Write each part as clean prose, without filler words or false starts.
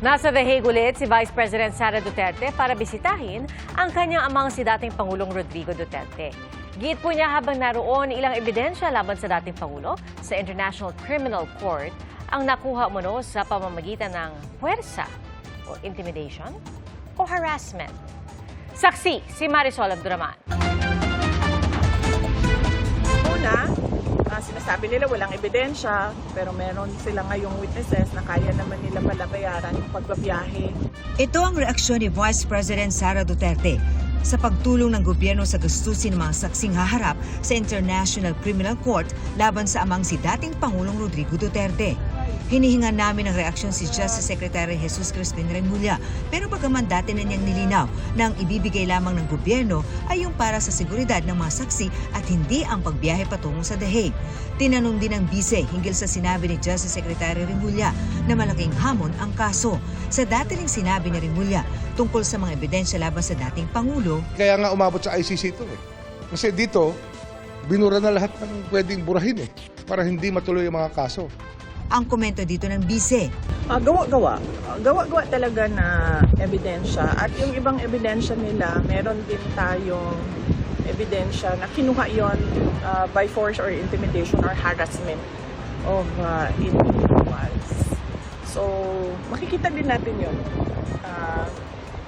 Nasa The Hague ulit si Vice President Sara Duterte para bisitahin ang kanyang amang si dating Pangulong Rodrigo Duterte. Giit po niya habang naroon ilang ebidensya laban sa dating Pangulo sa International Criminal Court ang nakuha umano sa pamamagitan ng puwersa o intimidation o harassment. Saksi si Marisol Abduraman. Una, sinasabi nila walang ebidensya, pero meron sila ngayong witnesses na kaya naman nila palabayaran yung pagbabiyahe. Ito ang reaksyon ni Vice President Sara Duterte sa pagtulong ng gobyerno sa gastusin ng mga saksing haharap sa International Criminal Court laban sa amang si dating Pangulong Rodrigo Duterte. Hinihingan namin ang reaksyon si Justice Secretary Jesus Crispin Remulla, pero bagaman dati na niyang nilinaw na ang ibibigay lamang ng gobyerno ay yung para sa seguridad ng mga saksi at hindi ang pagbiyahe patungo sa The Hague. Tinanong din ng bise hinggil sa sinabi ni Justice Secretary Remulla na malaking hamon ang kaso. Sa dati ring sinabi ni Remulla tungkol sa mga ebidensya laban sa dating Pangulo. Kaya nga umabot sa ICC ito eh. Kasi dito, binura na lahat ng pwedeng burahin para hindi matuloy ang mga kaso. Ang komento dito ng bise. Gawa-gawa talaga na ebidensya. At yung ibang ebidensya nila, meron din tayong ebidensya na kinuha yon by force or intimidation or harassment of individuals. So, makikita din natin yun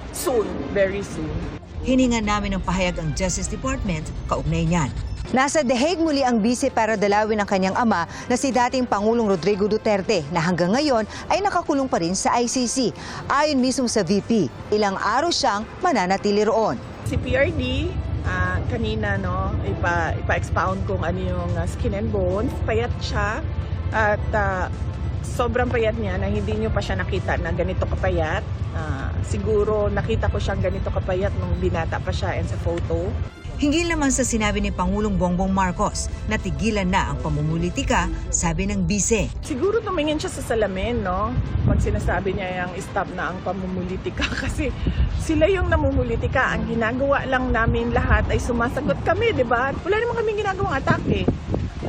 soon, very soon. Hiningan namin ng pahayag ang Justice Department kaugnay niyan. Nasa The Hague muli ang bise para dalawin ang kanyang ama na si dating Pangulong Rodrigo Duterte na hanggang ngayon ay nakakulong pa rin sa ICC. Ayon mismo sa VP, ilang araw siyang mananatili roon. Si PRD, kanina ipa-expound kung ano yung skin and bones, payat siya at sobrang payat niya na hindi niyo pa siya nakita na ganito kapayat. Siguro nakita ko siyang ganito kapayat nung binata pa siya and sa photo. Hinggil naman sa sinabi ni Pangulong Bongbong Marcos na tigilan na ang pamumulitika, sabi ng bise. Siguro tumingin siya sa salamin, no? Pag sinasabi niya yung stop na ang pamumulitika kasi sila yung namumulitika. Ang ginagawa lang namin lahat ay sumasagot kami, di ba? Wala naman kaming ginagawang atake.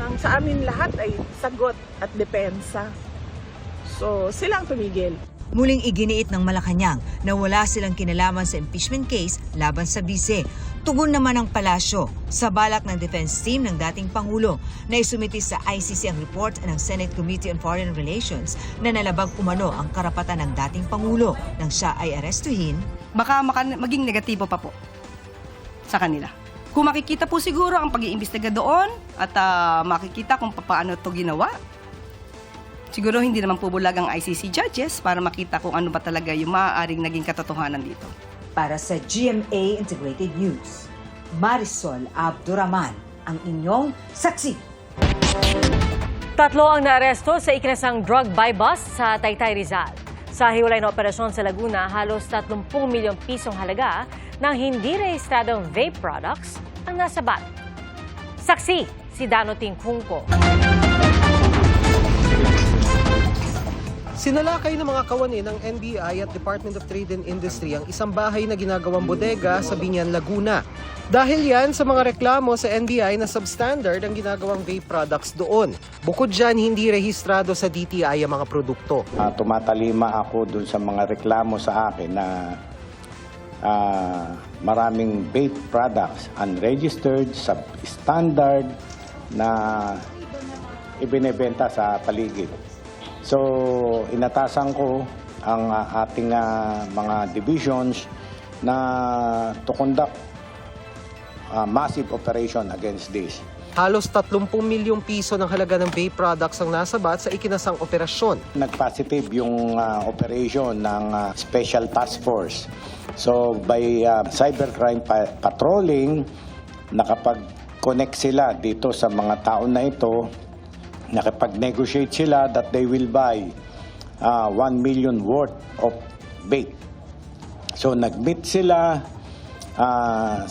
Ang sa amin lahat ay sagot at depensa. So, sila ang tumigil. Muling iginiit ng Malacanang na wala silang kinalaman sa impeachment case laban sa bise. Tugon naman ng palasyo sa balak ng defense team ng dating Pangulo na isumiti sa ICC ang report ng Senate Committee on Foreign Relations na nalabag umano ang karapatan ng dating Pangulo nang siya ay arestuhin. Baka maging negatibo pa po sa kanila. Kung makikita po siguro ang pag-iimbestiga doon at makikita kung paano ito ginawa, siguro hindi naman po bulag ang ICC judges para makita kung ano ba talaga yung maaaring naging katotohanan dito. Para sa GMA Integrated News, Marisol Abduraman, ang inyong saksi. 3 ang naaresto sa ikinasang drug buy bust sa Taytay, Rizal. Sa hiwalay na operasyon sa Laguna, halos 30 milyong pisong halaga ng hindi rehistradong vape products ang nasabat. Saksi si Dano Tingkungko. Sinalakay ng mga kawani ng NBI at Department of Trade and Industry ang isang bahay na ginagawang bodega sa Biñan, Laguna. Dahil yan sa mga reklamo sa NBI na substandard ang ginagawang vape products doon. Bukod dyan, hindi rehistrado sa DTI ang mga produkto. Tumatalima ako dun sa mga reklamo sa akin na maraming vape products unregistered, substandard na ibinebenta sa paligid. So, inatasan ko ang ating mga divisions na to conduct massive operation against this. Halos 30 milyong piso ng halaga ng vape products ang nasabat sa ikinasang operasyon. Nag-positive yung operation ng Special Task Force. So, by cybercrime patrolling, nakapag-connect sila dito sa mga tao na ito, nakipag-negotiate sila that they will buy 1 million worth of vape. So nag-meet sila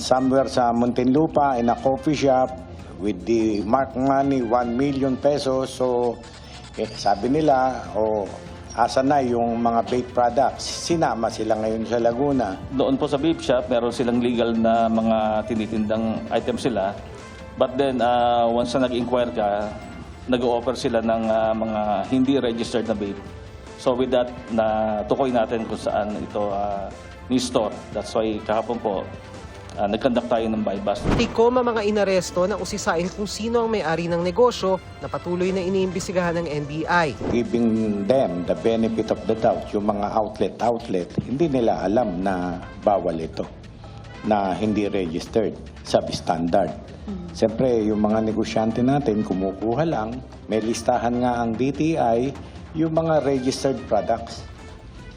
somewhere sa Muntinlupa in a coffee shop with the marked money 1 million pesos. So sabi nila, asa na yung mga vape products? Sinama sila ngayon sa Laguna. Doon po sa vape shop, meron silang legal na mga tinitindang items sila. But then, once na nag-inquire ka, nag-o-offer sila ng mga hindi registered na vape. So So with that, natukoy natin kung saan ito ni-store. That's why kahapon po, nag-conduct tayo ng buy bust. Tikom ang mga inaresto na usisain kung sino ang may-ari ng negosyo na patuloy na iniimbestigahan ng NBI. Giving them the benefit of the doubt, yung mga outlet, hindi nila alam na bawal ito, na hindi registered, substandard. Siyempre, yung mga negosyante natin, kumukuha lang, may listahan nga ang DTI, yung mga registered products.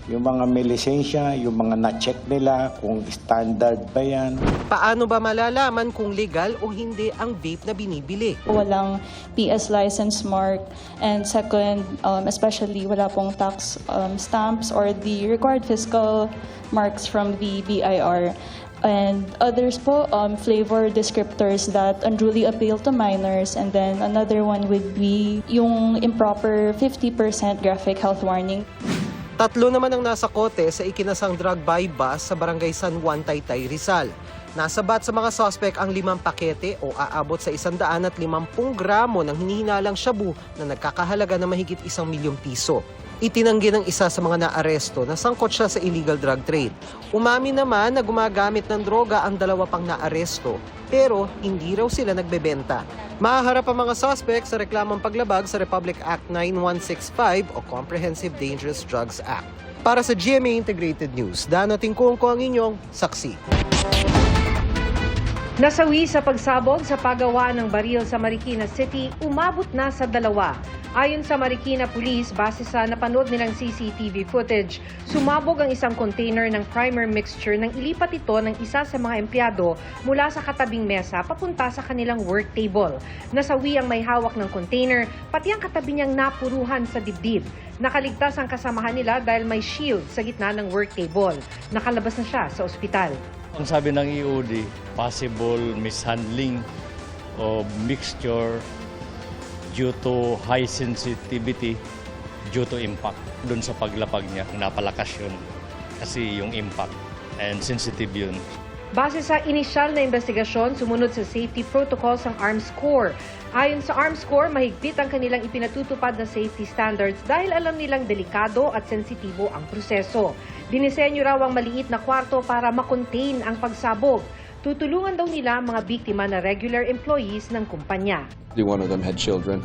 Yung mga may lisensya, yung mga na-check nila kung standard ba yan. Paano ba malalaman kung legal o hindi ang vape na binibili? Walang PS license mark, and second, especially wala pong tax stamps or the required fiscal marks from the BIR. And others po, flavor descriptors that unduly appeal to minors. And then another one would be yung improper 50% graphic health warning. 3 naman ang nasa kote sa ikinasang drug buy bust sa Barangay San Juan, Taytay, Rizal. Nasabat sa mga suspect ang 5 pakete o aabot sa 150 gramo ng hinihinalang shabu na nagkakahalaga na mahigit 1 milyong piso. Itinanggi ng isa sa mga naaresto na sangkot siya sa illegal drug trade. Umami naman na gumagamit ng droga ang 2 pang naaresto, pero hindi raw sila nagbebenta. Mahaharap ang mga suspect sa reklamong paglabag sa Republic Act 9165 o Comprehensive Dangerous Drugs Act. Para sa GMA Integrated News, Dano Tingkungko ang inyong saksi. Nasawi sa pagsabog sa paggawa ng baril sa Marikina City, umabot na sa 2. Ayon sa Marikina Police, base sa napanood nilang CCTV footage, sumabog ang isang container ng primer mixture nang ilipat ito ng isa sa mga empleyado mula sa katabing mesa papunta sa kanilang work table. Nasawi ang may hawak ng container, pati ang katabi niyang napuruhan sa dibdib. Nakaligtas ang kasamahan nila dahil may shield sa gitna ng work table. Nakalabas na siya sa ospital. Ang sabi ng EOD, possible mishandling o mixture due to high sensitivity due to impact. Doon sa paglapag niya, napalakas yun kasi yung impact and sensitive yun. Base sa inisyal na investigasyon, sumunod sa safety protocols ang Arms Corps. Ayon sa Arms Corps, mahigpit ang kanilang ipinatutupad na safety standards dahil alam nilang delikado at sensitibo ang proseso. Dinisenyo raw ang maliit na kwarto para makontain ang pagsabog. Tutulungan daw nila ang mga biktima na regular employees ng kumpanya. One of them had children.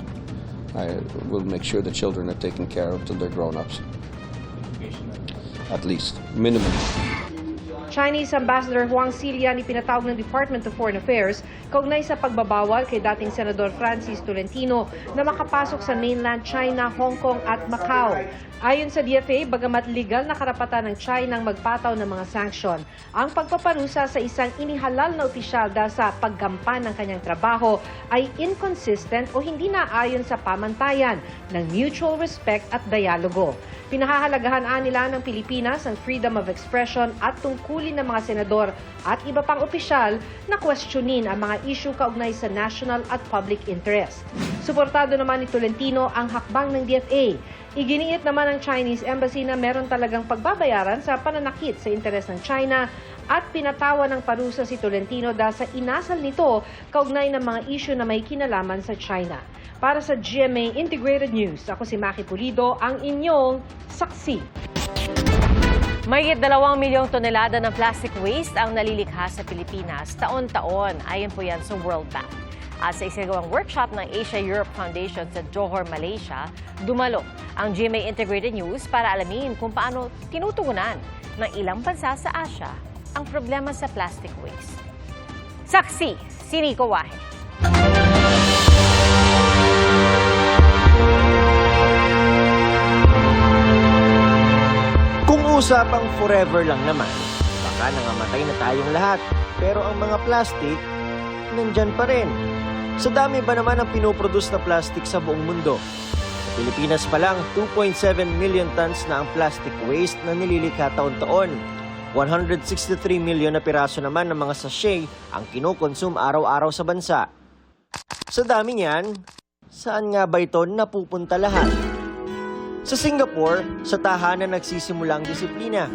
I will make sure the children are taken care of till they're grown-ups. At least, minimum. Chinese Ambassador Huang Xilian ipinatawag ng Department of Foreign Affairs kaugnay sa pagbabawal kay dating Senador Francis Tolentino na makapasok sa mainland China, Hong Kong at Macau. Ayon sa DFA, bagamat legal na karapatan ng China ang magpataw ng mga sanksyon, ang pagpaparusa sa isang inihalal na opisyal dahil sa paggampan ng kanyang trabaho ay inconsistent o hindi naayon sa pamantayan ng mutual respect at dialogo. Pinahahalagahan nila ng Pilipinas ang freedom of expression at tungkulin ng mga senador at iba pang opisyal na questionin ang mga issue kaugnay sa national at public interest. Suportado naman ni Tolentino ang hakbang ng DFA. Iginiit naman ng Chinese Embassy na meron talagang pagbabayaran sa pananakit sa interes ng China at pinatawa ng parusa si Tolentino dahil sa inasal nito kaugnay ng mga issue na may kinalaman sa China. Para sa GMA Integrated News, ako si Maki Pulido, ang inyong saksi. Mahigit 2 milyong tonelada ng plastic waste ang nalilikha sa Pilipinas taon-taon. Ayon po yan sa World Bank. At sa isinagawang workshop ng Asia-Europe Foundation sa Johor, Malaysia, dumalo ang GMA Integrated News para alamin kung paano tinutugunan ng ilang bansa sa Asia ang problema sa plastic waste. Saksi, si Nico Wahe. Kung usapang forever lang naman, baka nangamatay na tayong lahat. Pero ang mga plastic, nandyan pa rin. Sa dami ba naman ang pinoproduce na plastic sa buong mundo? Sa Pilipinas pa lang, 2.7 million tons na ang plastic waste na nililikha taon-taon. 163 million na piraso naman ng mga sachet ang kinokonsum araw-araw sa bansa. Sa dami niyan, saan nga ba ito napupunta lahat? Sa Singapore, sa tahanan nagsisimula ang disiplina.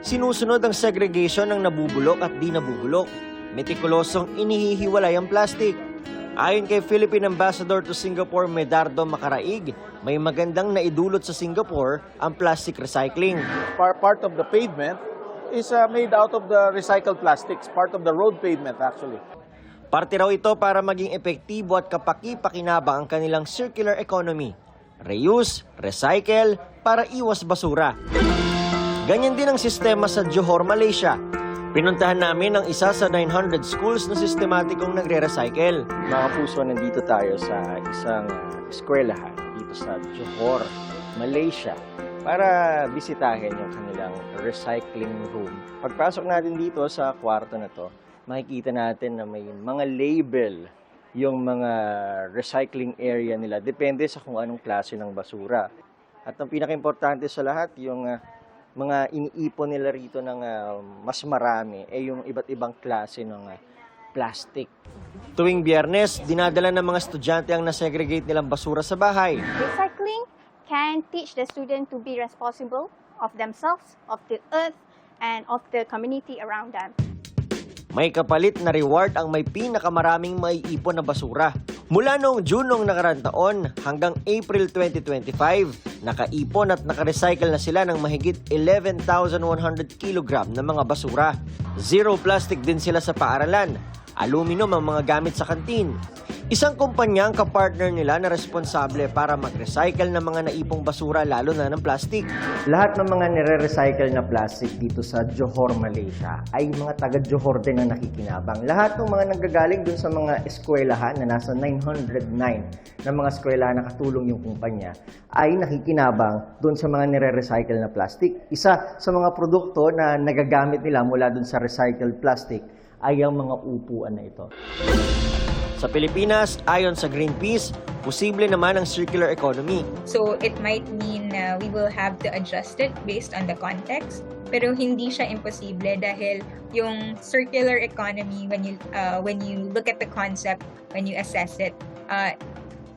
Sinusunod ang segregation ng nabubulok at di nabubulok. Metikulosong inihihiwalay ang plastic. Ayon kay Philippine Ambassador to Singapore Medardo Macaraig, may magandang naidulot sa Singapore ang plastic recycling. Part of the pavement is made out of the recycled plastics, part of the road pavement actually. Parte raw ito para maging epektibo at kapaki-pakinabang ang kanilang circular economy. Reuse, recycle, para iwas basura. Ganyan din ang sistema sa Johor, Malaysia. Pinuntahan namin ang isa sa 900 schools na sistematikong nagre-recycle. Mga puso, nandito tayo sa isang eskwelahan dito sa Johor, Malaysia, para bisitahin yung kanilang recycling room. Pagpasok natin dito sa kwarto na to, makikita natin na may mga label yung mga recycling area nila. Depende sa kung anong klase ng basura. At ang pinaka-importante sa lahat, yung mga iniipon nila rito ng mas marami yung iba't ibang klase ng plastic. Tuwing Biyernes, dinadala ng mga estudyante ang nasegregate nilang basura sa bahay. Recycling can teach the student to be responsible of themselves, of the earth, and of the community around them. May kapalit na reward ang may pinakamaraming maiipon na basura. Mula noong June ng nakarang taon hanggang April 2025, nakaipon at nakarecycle na sila ng mahigit 11,100 kilogram ng mga basura. Zero plastic din sila sa paaralan. Aluminum ang mga gamit sa kantin. Isang kumpanya ang kapartner nila na responsable para mag-recycle ng mga naipong basura, lalo na ng plastic. Lahat ng mga nire-recycle na plastic dito sa Johor, Malaysia ay mga taga-Johor din na nakikinabang. Lahat ng mga nanggagaling dun sa mga eskwelahan na nasa 909 na mga eskwelahan na katulong yung kumpanya ay nakikinabang dun sa mga nire-recycle na plastic. Isa sa mga produkto na nagagamit nila mula dun sa recycled plastic ay ang mga upuan na ito. Sa Pilipinas, ayon sa Greenpeace, posible naman ang circular economy. So it might mean we will have to adjust it based on the context, pero hindi siya imposible dahil yung circular economy, when you look at the concept, when you assess it,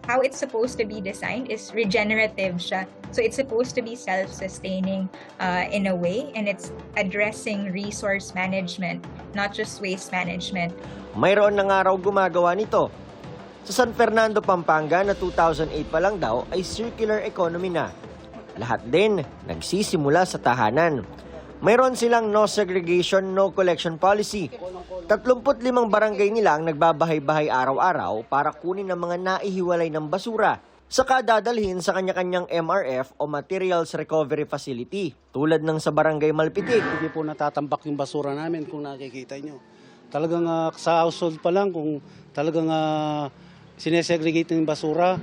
how it's supposed to be designed is regenerative siya. So it's supposed to be self-sustaining in a way, and it's addressing resource management, not just waste management. Mayroon na nga raw gumagawa nito. Sa San Fernando, Pampanga na 2008 pa lang daw ay circular economy na. Lahat din nagsisimula sa tahanan. Mayroon silang no segregation, no collection policy. 35 barangay nila ang nagbabahay-bahay araw-araw para kunin ang mga naihiwalay ng basura, saka dadalhin sa kanya-kanyang MRF o Materials Recovery Facility, tulad ng sa Barangay Malpitig. Hindi po natatambak yung basura namin kung nakikita nyo. Talagang sa household pa lang kung talagang sinesegregate ng basura.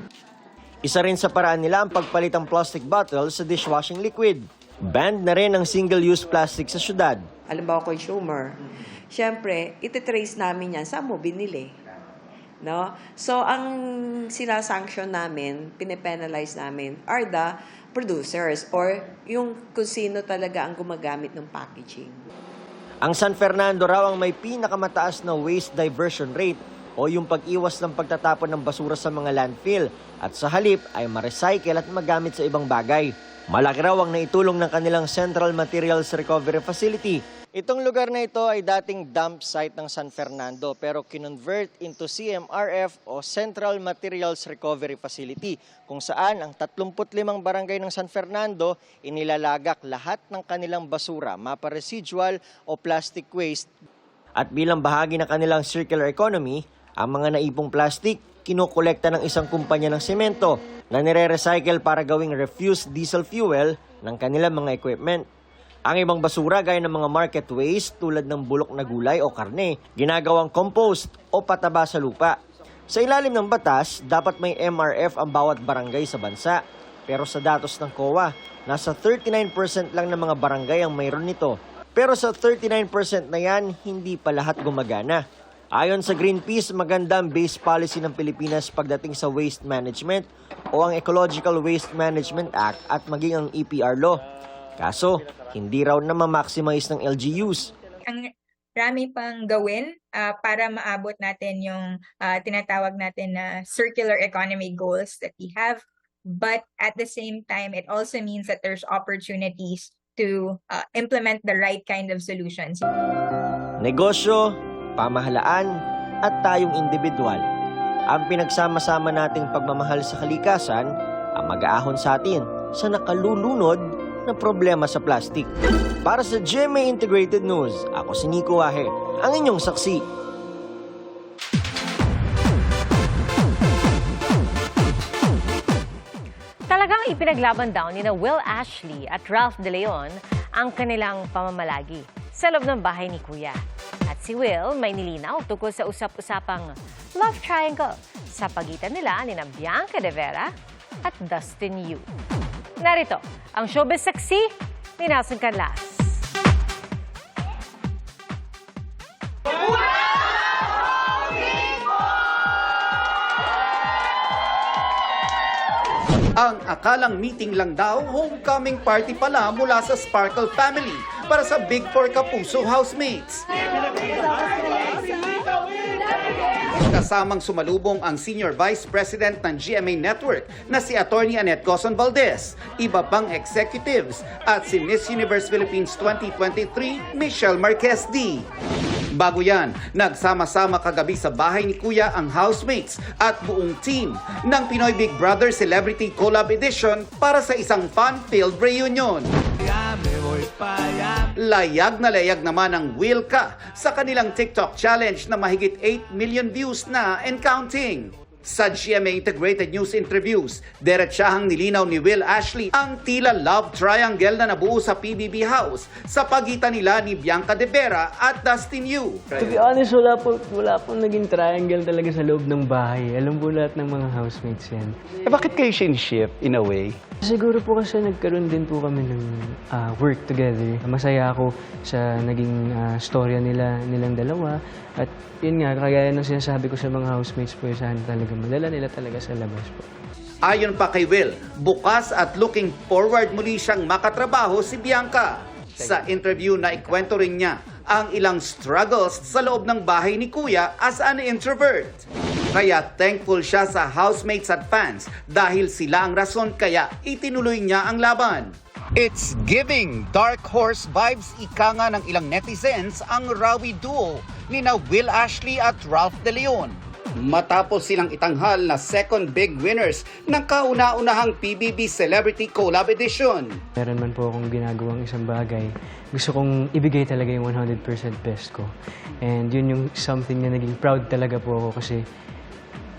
Isa rin sa paraan nila ang pagpalit ng plastic bottle sa dishwashing liquid. Banned na rin ang single-use plastic sa syudad. Halimbawa, consumer, siyempre, ititrace namin yan. Saan mo binili? No? So, ang sinasanction namin, pinipenalize namin, are the producers or yung kung sino talaga ang gumagamit ng packaging. Ang San Fernando raw ang may pinakamataas na waste diversion rate o yung pag-iwas ng pagtatapon ng basura sa mga landfill at sa halip ay ma-recycle at magamit sa ibang bagay. Malaki raw ang naitulong ng kanilang Central Materials Recovery Facility. Itong lugar na ito ay dating dump site ng San Fernando pero kinonvert into CMRF o Central Materials Recovery Facility kung saan ang 35 barangay ng San Fernando inilalagak lahat ng kanilang basura, mapa residual o plastic waste. At bilang bahagi ng kanilang circular economy, ang mga naipong plastic kinokolekta ng isang kumpanya ng semento na nire-recycle para gawing refuse diesel fuel ng kanilang mga equipment. Ang ibang basura gaya ng mga market waste tulad ng bulok na gulay o karne, ginagawang compost o pataba sa lupa. Sa ilalim ng batas, dapat may MRF ang bawat barangay sa bansa. Pero sa datos ng COA, nasa 39% lang ng mga barangay ang mayroon nito. Pero sa 39% na yan, hindi pa lahat gumagana. Ayon sa Greenpeace, maganda ang base policy ng Pilipinas pagdating sa waste management o ang Ecological Waste Management Act at maging ang EPR law. Kaso, hindi raw na ma-maximize ng LGUs. Ang rami pang gawin para maabot natin yung tinatawag natin na circular economy goals that we have. But at the same time, it also means that there's opportunities to implement the right kind of solutions. Negosyo, pamahalaan, at tayong individual. Ang pinagsama-sama nating pagmamahal sa kalikasan ang mag-aahon sa atin sa nakalulunod na problema sa plastic. Para sa GMA Integrated News, ako si Nico Wahe, ang inyong saksi. Talagang ipinaglaban daw ni Will Ashley at Ralph De Leon ang kanilang pamamalagi sa loob ng bahay ni Kuya. At si Will may nilinaw tungkol sa usap-usapang love triangle sa pagitan nila ni Bianca De Vera at Dustin Yu. Narito ang showbiz saksi ni Nelson Canlas. Ang akalang meeting lang daw, homecoming party pala mula sa Sparkle family para sa Big Four Kapuso housemates. Kasamang sumalubong ang Senior Vice President ng GMA Network na si Attorney Annette Coson Valdez, iba pang executives at si Miss Universe Philippines 2023 Michelle Marquez D. Bago yan, nagsama-sama kagabi sa bahay ni Kuya ang housemates at buong team ng Pinoy Big Brother Celebrity Collab Edition para sa isang fun-filled reunion. Layag na layag naman ang Will Ka sa kanilang TikTok challenge na mahigit 8 million views na and counting. Sa GMA Integrated News interviews, diretsahang nilinaw ni Will Ashley ang tila love triangle na nabuo sa PBB House sa pagitan nila ni Bianca De Vera at Dustin Yu. To be honest, wala po naging triangle talaga sa loob ng bahay. Alam po lahat ng mga housemates yan. Bakit kayo shin-ship in a way? Siguro po kasi nagkaroon din po kami ng work together. Masaya ako sa naging storya nilang dalawa. At yun nga, kagaya ng sinasabi ko sa mga housemates po, sana talaga madala nila talaga sa labas po. Ayon pa kay Will, bukas at looking forward muli siyang makatrabaho si Bianca. Sa interview na ikwento rin niya ang ilang struggles sa loob ng bahay ni Kuya as an introvert. Kaya thankful siya sa housemates at fans dahil sila ang rason kaya itinuloy niya ang laban. It's giving dark horse vibes ika nga ng ilang netizens ang rawi duo ni na Will Ashley at Ralph De Leon. Matapos silang itanghal na second big winners ng kauna-unahang PBB Celebrity Collab Edition. Meron man po akong ginagawang isang bagay. Gusto kong ibigay talaga yung 100% best ko. And yun yung something na naging proud talaga po ako kasi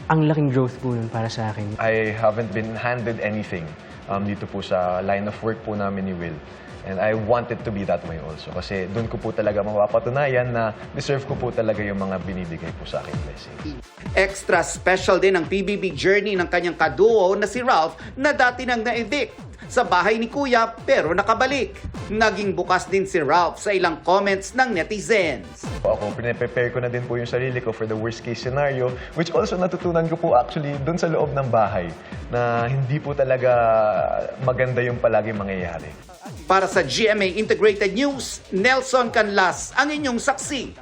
ang laking growth po nun para sa akin. I haven't been handed anything dito po sa line of work po namin ni Will. And I want it to be that way also. Kasi doon ko po talaga mapapatunayan na deserve ko po talaga yung mga binibigay po sa akin blessings. Extra special din ang PBB journey ng kanyang kaduo na si Ralph na dati nang na-evict sa bahay ni Kuya pero nakabalik. Naging bukas din si Ralph sa ilang comments ng netizens. Ako, prepare ko na din po yung sarili ko for the worst case scenario, which also natutunan ko po actually doon sa loob ng bahay na hindi po talaga maganda yung palagi mangyayari. Para sa GMA Integrated News, Nelson Canlas ang inyong saksi.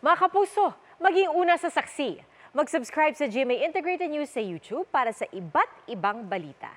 Mga kapuso, maging una sa saksi. Mag-subscribe sa GMA Integrated News sa YouTube para sa iba't ibang balita.